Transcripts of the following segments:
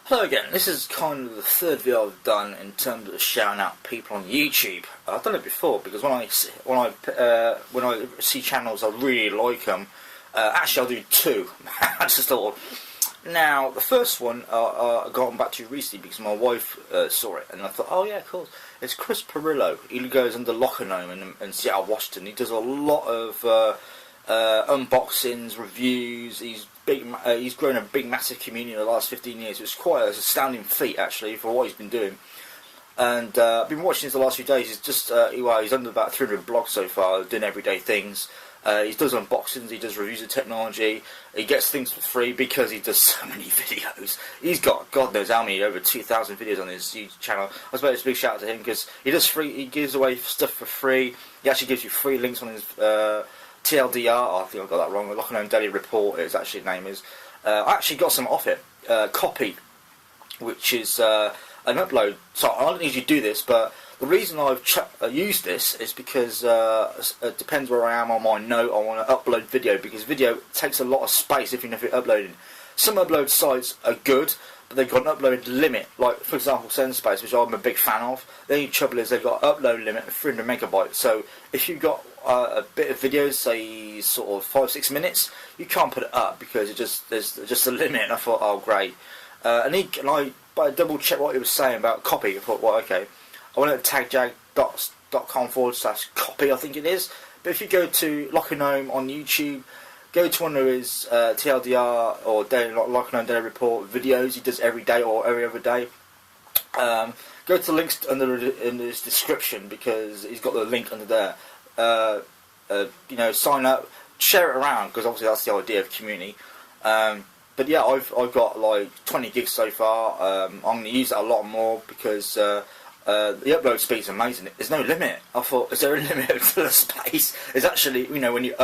Hello again. This is kind of the third video I've done in terms of shouting out people on YouTube. I've done it before because when I see channels I really like them. Actually, I'll do two. I just thought. Now, the first one I got back to recently because my wife saw it, and I thought, oh yeah, cool. It's Chris Pirillos. He goes under Lockergnome in Seattle, Washington. He does a lot of unboxings, reviews. He's grown a big, massive community in the last 15 years. It's quite an astounding feat, actually, for what he's been doing. And I've been watching this the last few days. He's just, he's under about 300 blogs so far, doing everyday things. He does unboxings, he does reviews of technology, he gets things for free because he does so many videos. He's got, God knows how many, over 2,000 videos on his YouTube channel. I suppose it's a big shout out to him because he gives away stuff for free. He actually gives you free links on his TLDR, I think I got that wrong, the Lockergnome Daily Report, his actually name is. I actually got some off it, Copy, which is an upload. So I don't usually do this, but the reason I've used this is because it depends where I am on my note. I want to upload video because video takes a lot of space if you're uploading. Some upload sites are good, but they've got an upload limit. Like for example, SendSpace, which I'm a big fan of. The only trouble is they've got an upload limit of 300 megabytes. So if you've got a bit of video, say sort of 5-6 minutes, you can't put it up because there's just a limit. And I thought, oh great. And I double checked what he was saying about Copy. I thought, well, okay. I went to tagjag.com/copy, I think it is. But if you go to Lockergnome on YouTube, go to one of his TLDR or Lockergnome Daily Report videos he does every day or every other day. Go to the links in his description because he's got the link under there. Sign up, share it around because obviously that's the idea of community. But yeah, I've got like 20 gigs so far. I'm going to use that a lot more because the upload speed is amazing. There's no limit. I thought, is there a limit to the space? It's actually, when you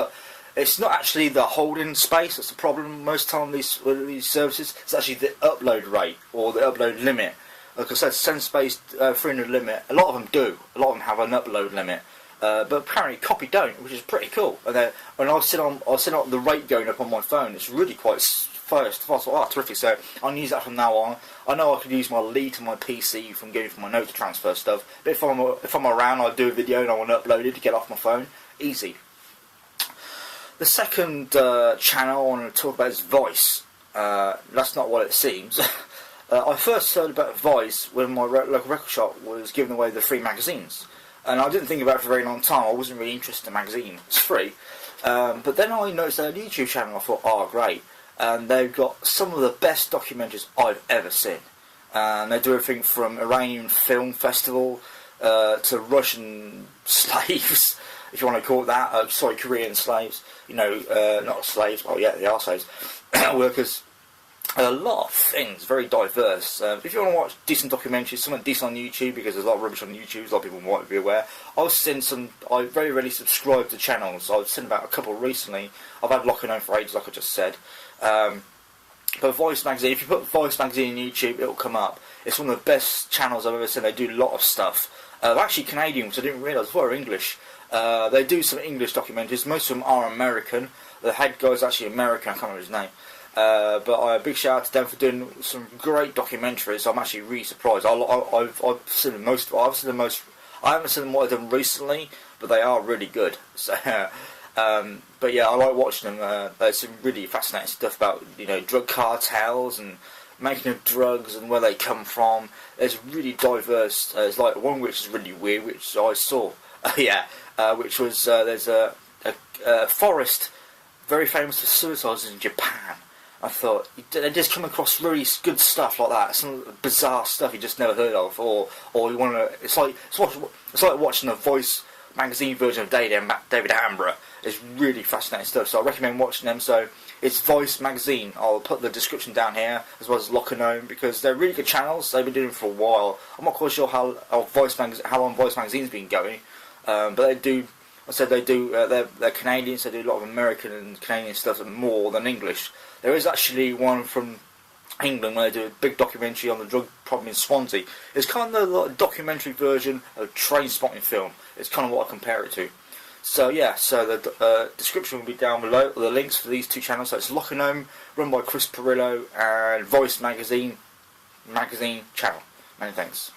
it's not actually the holding space that's the problem. Most time with these services, it's actually the upload rate or the upload limit. Like I said, SendSpace 300 limit. A lot of them do. A lot of them have an upload limit. But apparently Copy don't, which is pretty cool. And then when I sit on the rate going up on my phone, it's really quite fast. Oh, terrific! So I'll use that from now on. I know I could use my lead to my PC from going from my note to transfer stuff. But if I'm around, I'll do a video and I want to upload it to get off my phone. Easy. The second channel I want to talk about is Vice. That's not what it seems. I first heard about Vice when my local record shop was giving away the free magazines. And I didn't think about it for a very long time. I wasn't really interested in the magazine. It's free. But then I noticed they had a YouTube channel. I thought, oh, great. And they've got some of the best documentaries I've ever seen. And they do everything from Iranian Film Festival to Russian slaves, if you want to call it that. Korean slaves. Not slaves. Oh, yeah, they are slaves. Workers. A lot of things, very diverse. If you want to watch decent documentaries, something decent on YouTube, because there's a lot of rubbish on YouTube, a lot of people might be aware. I very rarely subscribe to channels. I've seen about a couple recently. I've had Lockergnome for ages, like I just said. But Vice Magazine, if you put Vice Magazine on YouTube, it'll come up. It's one of the best channels I've ever seen. They do a lot of stuff. They're actually Canadian, which I didn't realise. I thought they were English. They do some English documentaries. Most of them are American. The head guy's actually American. I can't remember his name. But a big shout out to them for doing some great documentaries. I'm actually really surprised. I've seen them most. I haven't seen them what they've done recently, but they are really good. So, but yeah, I like watching them. There's some really fascinating stuff about drug cartels and making of drugs and where they come from. There's really diverse. There's like one which is really weird, which I saw. Which was there's a forest very famous for suicides in Japan. I thought they just come across really good stuff like that, some bizarre stuff you just never heard of, or you want to. It's like watching the Voice magazine version of David Attenborough. It's really fascinating stuff. So I recommend watching them. So it's Voice magazine. I'll put the description down here as well as Lockergnome because they're really good channels. They've been doing it for a while. I'm not quite sure how long Voice magazine's been going, but they do. I said they do. They're Canadians. They do a lot of American and Canadian stuff more than English. There is actually one from England where they do a big documentary on the drug problem in Swansea. It's kind of the documentary version of Train Spotting film. It's kind of what I compare it to. So yeah, so the description will be down below, the links for these two channels. So it's Lockergnome, run by Chris Pirillos, and Voice Magazine, Magazine channel. Many thanks.